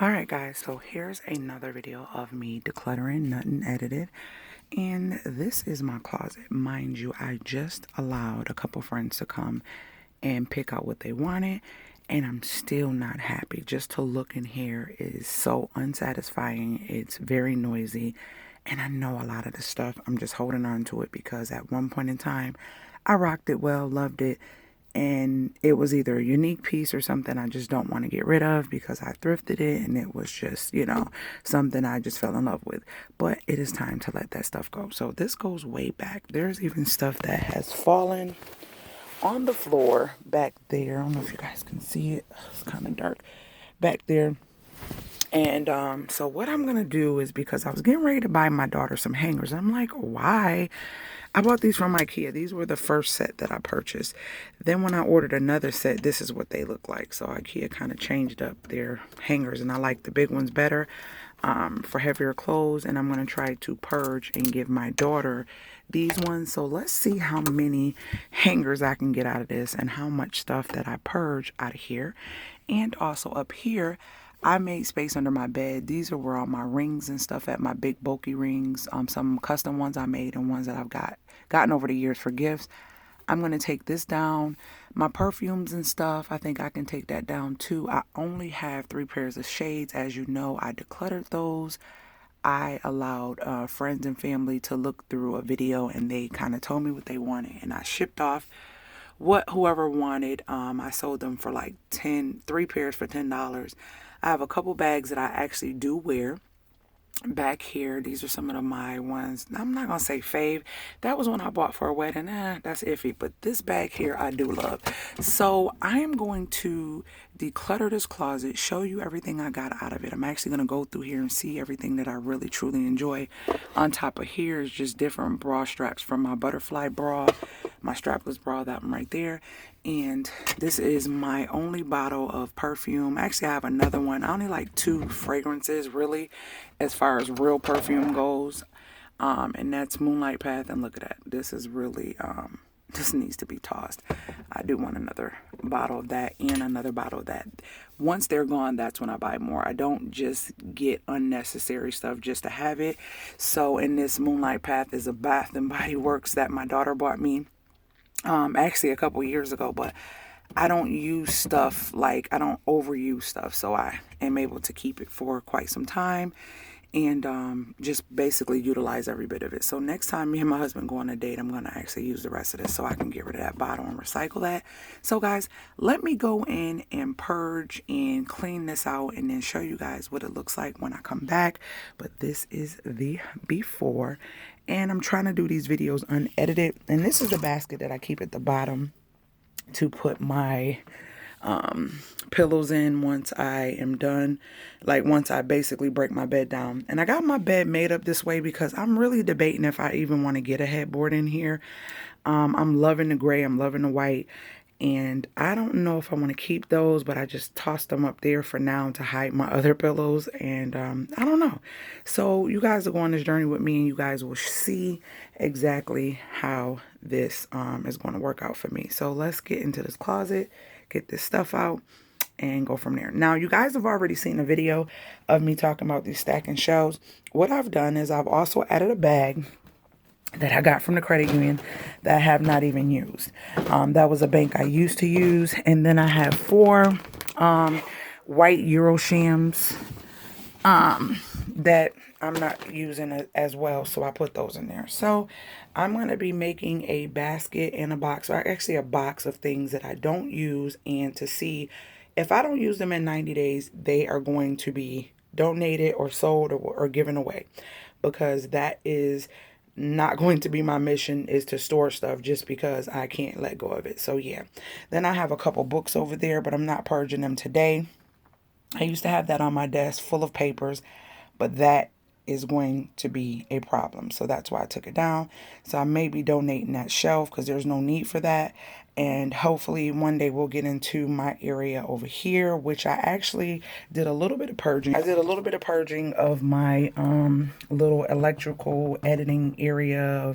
Alright guys, so here's another video of me decluttering, nothing edited. And this is my closet. Mind you, I just allowed a couple friends to come and pick out what they wanted. And I'm still not happy. Just to look in here is so unsatisfying. It's very noisy. And I know a lot of the stuff, I'm just holding on to it because at one point in time, I rocked it well, loved it. And it was either a unique piece or something I just don't want to get rid of because I thrifted it and it was just, something I just fell in love with. But it is time to let that stuff go. So this goes way back. There's even stuff that has fallen on the floor back there. I don't know if you guys can see it. It's kind of dark back there. And so what I'm going to do is, because I was getting ready to buy my daughter some hangers. I'm like, why? I bought these from IKEA. These were the first set that I purchased. Then when I ordered another set, this is what they look like. So IKEA kind of changed up their hangers, and I like the big ones better for heavier clothes. And I'm going to try to purge and give my daughter these ones. So let's see how many hangers I can get out of this and how much stuff that I purge out of here. And also up here, I made space under my bed. These are where all my rings and stuff at, my big bulky rings. Some custom ones I made and ones that I've gotten over the years for gifts. I'm going to take this down. My perfumes and stuff, I think I can take that down too. I only have 3 pairs of shades. As you know, I decluttered those. I allowed friends and family to look through a video and they kind of told me what they wanted. And I shipped off whoever wanted. I sold them for like 3 pairs for $10. I have a couple bags that I actually do wear. Back here, these are some of my ones. I'm not gonna say fave. That was one I bought for a wedding. That's iffy. But this bag here I do love. So I am going to declutter this closet, show you everything I got out of it. I'm actually gonna go through here and see everything that I really truly enjoy. On top of here is just different bra straps from my butterfly bra, my strapless bra, that one right there. And this is my only bottle of perfume. Actually, I have another one. I only like 2 fragrances, really, as far as real perfume goes. And that's Moonlight Path. And look at that. This is really, this needs to be tossed. I do want another bottle of that and another bottle of that. Once they're gone, that's when I buy more. I don't just get unnecessary stuff just to have it. So in this Moonlight Path is a Bath and Body Works that my daughter bought me. Actually a couple years ago, but I don't use stuff, like I don't overuse stuff, so I am able to keep it for quite some time and just basically utilize every bit of it. So next time me and my husband go on a date, I'm going to actually use the rest of this so I can get rid of that bottle and recycle that. So guys, let me go in and purge and clean this out and then show you guys what it looks like when I come back. But this is the before. And I'm trying to do these videos unedited. And this is the basket that I keep at the bottom to put my pillows in once I am done. Like once I basically break my bed down. And I got my bed made up this way because I'm really debating if I even want to get a headboard in here. I'm loving the gray. I'm loving the white. And I don't know if I want to keep those, but I just tossed them up there for now to hide my other pillows. And I don't know. So you guys are going this journey with me, and you guys will see exactly how this is going to work out for me. So let's get into this closet, get this stuff out, and go from there. Now, you guys have already seen a video of me talking about these stacking shelves. What I've done is I've also added a bag that I got from the credit union that I have not even used. That was a bank I used to use. And then I have 4 white Euroshams that I'm not using as well. So I put those in there. So I'm going to be making a basket and a box, or actually a box of things that I don't use, and to see if I don't use them in 90 days, they are going to be donated or sold or given away, because that is not going to be my mission, is to store stuff just because I can't let go of it. So yeah. Then I have a couple books over there, but I'm not purging them today. I used to have that on my desk full of papers, but that is going to be a problem. So that's why I took it down. So I may be donating that shelf because there's no need for that. And hopefully one day we'll get into my area over here, which I actually did a little bit of purging. I did a little bit of purging of my little electrical editing area.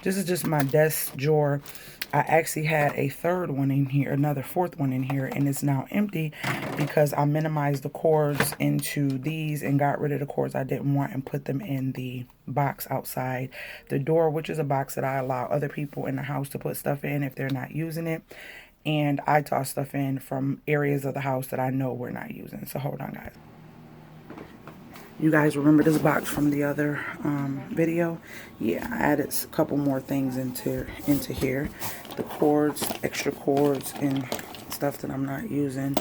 This is just my desk drawer. I actually had a third one in here, another fourth one in here, and it's now empty because I minimized the cords into these and got rid of the cords I didn't want and put them in the box outside the door, which is a box that I allow other people in the house to put stuff in if they're not using it. And I toss stuff in from areas of the house that I know we're not using. So hold on, guys. You guys remember this box from the other video? Yeah, I added a couple more things into here. The cords, extra cords, and stuff that I'm not using.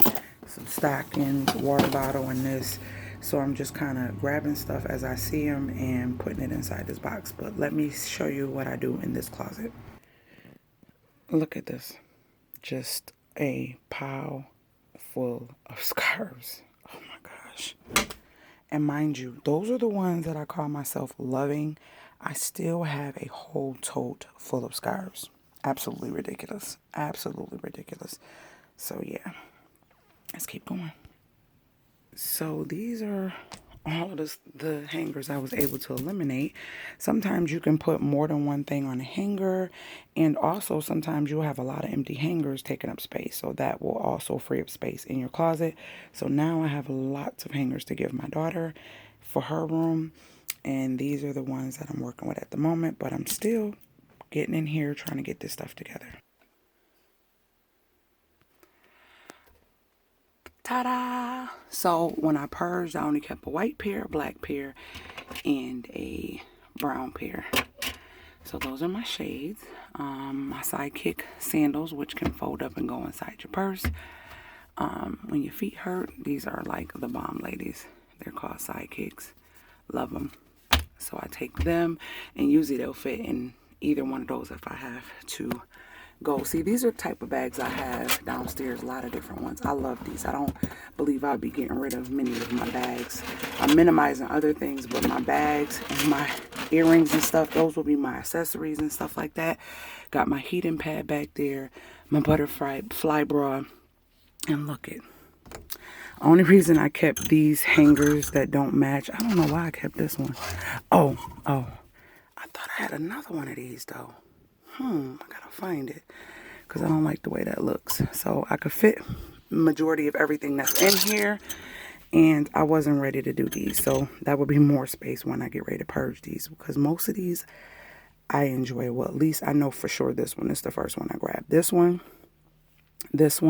Some stockings, water bottle, and this. So I'm just kind of grabbing stuff as I see them and putting it inside this box. But let me show you what I do in this closet. Look at this. Just a pile full of scarves. Oh my gosh. And mind you, those are the ones that I call myself loving. I still have a whole tote full of scarves. Absolutely ridiculous. Absolutely ridiculous. So yeah, let's keep going. So these are all of the hangers I was able to eliminate. Sometimes you can put more than one thing on a hanger, and also sometimes you'll have a lot of empty hangers taking up space, so that will also free up space in your closet. So now I have lots of hangers to give my daughter for her room, and these are the ones that I'm working with at the moment, but I'm still getting in here trying to get this stuff together. Ta-da! So when I purged, I only kept a white pair, a black pair, and a brown pair. So those are my shades. My sidekick sandals, which can fold up and go inside your purse. When your feet hurt, these are like the bomb ladies. They're called sidekicks. Love them. So I take them, and usually they'll fit in either one of those if I have to go. See, these are the type of bags I have downstairs, a lot of different ones. I love these. I don't believe I'll be getting rid of many of my bags. I'm minimizing other things, but my bags and my earrings and stuff, those will be my accessories and stuff like that. Got my heating pad back there, my butterfly fly bra, and look it. Only reason I kept these hangers that don't match, I don't know why I kept this one. Oh, I thought I had another one of these though. I gotta find it because I don't like the way that looks. So I could fit majority of everything that's in here, and I wasn't ready to do these. So that would be more space when I get ready to purge these, because most of these I enjoy. Well, at least I know for sure this one is the first one I grabbed. This one, that's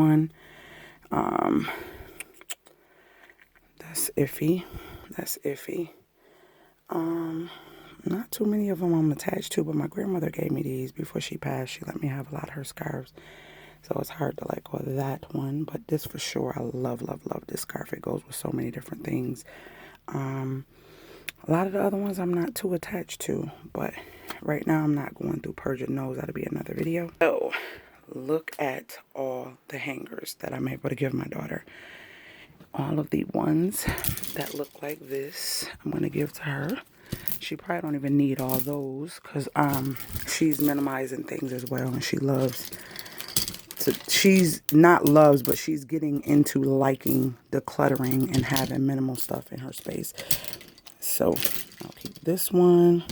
iffy. That's iffy. Not too many of them I'm attached to, but my grandmother gave me these before she passed. She let me have a lot of her scarves, so it's hard to let go of that one. But this for sure, I love, love, love this scarf. It goes with so many different things. A lot of the other ones I'm not too attached to, but right now I'm not going through purging those. That'll be another video. So look at all the hangers that I'm able to give my daughter. All of the ones that look like this, I'm going to give to her. She probably don't even need all those because she's minimizing things as well, and she loves to, she's not loves, but she's getting into liking decluttering and having minimal stuff in her space. So I'll keep this one.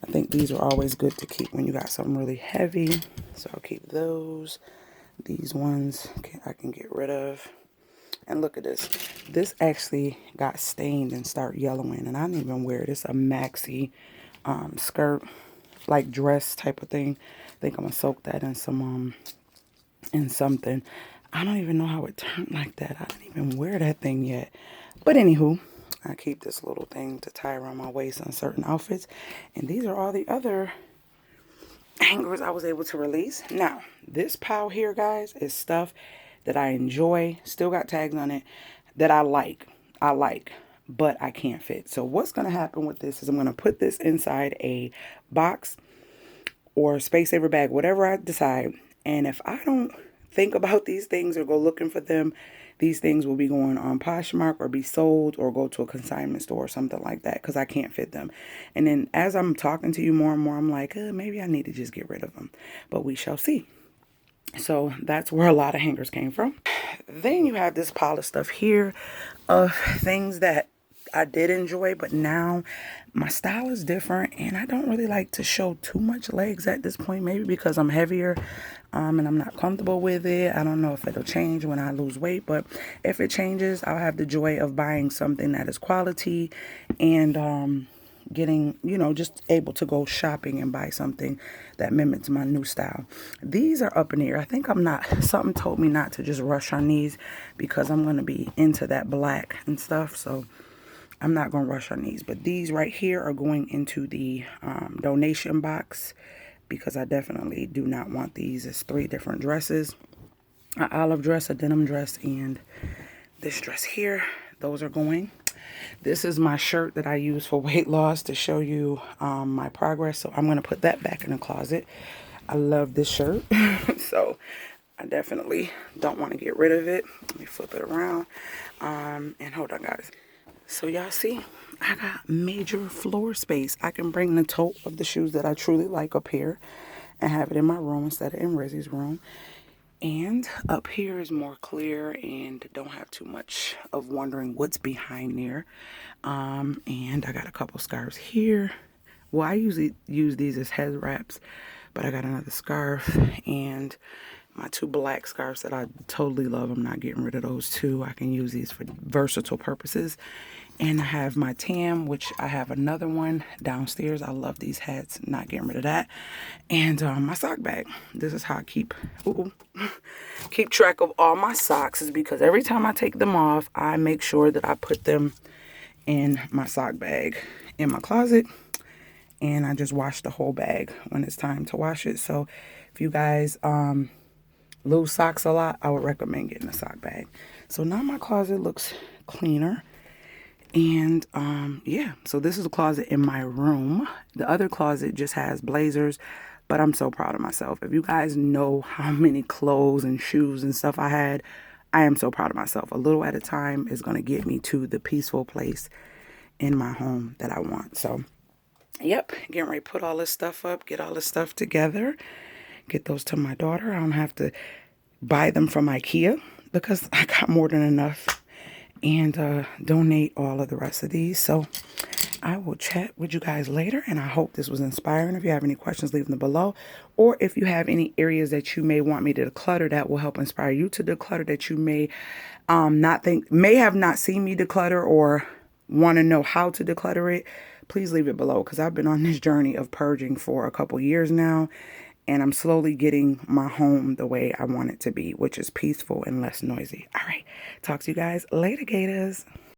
I think these are always good to keep when you got something really heavy. So I'll keep those. These ones I can get rid of. And look at this. This actually got stained and started yellowing, and I didn't even wear it. It's a maxi skirt, like dress type of thing. I think I'm gonna soak that in some in something. I don't even know how it turned like that. I didn't even wear that thing yet. But anywho, I keep this little thing to tie around my waist on certain outfits. And these are all the other hangers I was able to release. Now, this pile here, guys, is stuff that I enjoy, still got tags on it, that I like, but I can't fit. So what's going to happen with this is I'm going to put this inside a box or a space saver bag, whatever I decide. And if I don't think about these things or go looking for them, these things will be going on Poshmark or be sold or go to a consignment store or something like that, because I can't fit them. And then as I'm talking to you more and more, I'm like, maybe I need to just get rid of them. But we shall see. So that's where a lot of hangers came from. Then you have this pile of stuff here of things that I did enjoy, but now my style is different and I don't really like to show too much legs at this point, maybe because I'm heavier and I'm not comfortable with it. I don't know if it'll change when I lose weight, but if it changes, I'll have the joy of buying something that is quality and getting, you know, just able to go shopping and buy something that mimics my new style. These are up in the air. I think something told me not to just rush on these because I'm going to be into that black and stuff. So I'm not going to rush on these. But these right here are going into the donation box because I definitely do not want these. It's 3 different dresses. An olive dress, a denim dress, and this dress here. Those are going. This is my shirt that I use for weight loss to show you my progress. So I'm going to put that back in the closet. I love this shirt. So I definitely don't want to get rid of it. Let me flip it around. And hold on, guys. So y'all see, I got major floor space. I can bring the tote of the shoes that I truly like up here and have it in my room instead of in RIZZY'S room. And up here is more clear and don't have too much of wondering what's behind there. And I got a couple scarves here. Well, I usually use these as head wraps, but I got another scarf and my 2 black scarves that I totally love. I'm not getting rid of those 2. I can use these for versatile purposes. And I have my tam, which I have another one downstairs. I love these hats, not getting rid of that. And my sock bag. This is how I keep track of all my socks, is because every time I take them off, I make sure that I put them in my sock bag in my closet. And I just wash the whole bag when it's time to wash it. So if you guys lose socks a lot, I would recommend getting a sock bag. So now my closet looks cleaner. And yeah, so this is a closet in my room. The other closet just has blazers, but I'm so proud of myself. If you guys know how many clothes and shoes and stuff I had, I am so proud of myself. A little at a time is going to get me to the peaceful place in my home that I want. So yep, getting ready to put all this stuff up, get all this stuff together, get those to my daughter. I don't have to buy them from IKEA because I got more than enough, and donate all of the rest of these. So I will chat with you guys later, and I hope this was inspiring. If you have any questions, leave them below, or if you have any areas that you may want me to declutter that will help inspire you to declutter, that you may may have not seen me declutter or want to know how to declutter it, please leave it below, because I've been on this journey of purging for a couple years now, and I'm slowly getting my home the way I want it to be, which is peaceful and less noisy. All right. Talk to you guys later, Gators.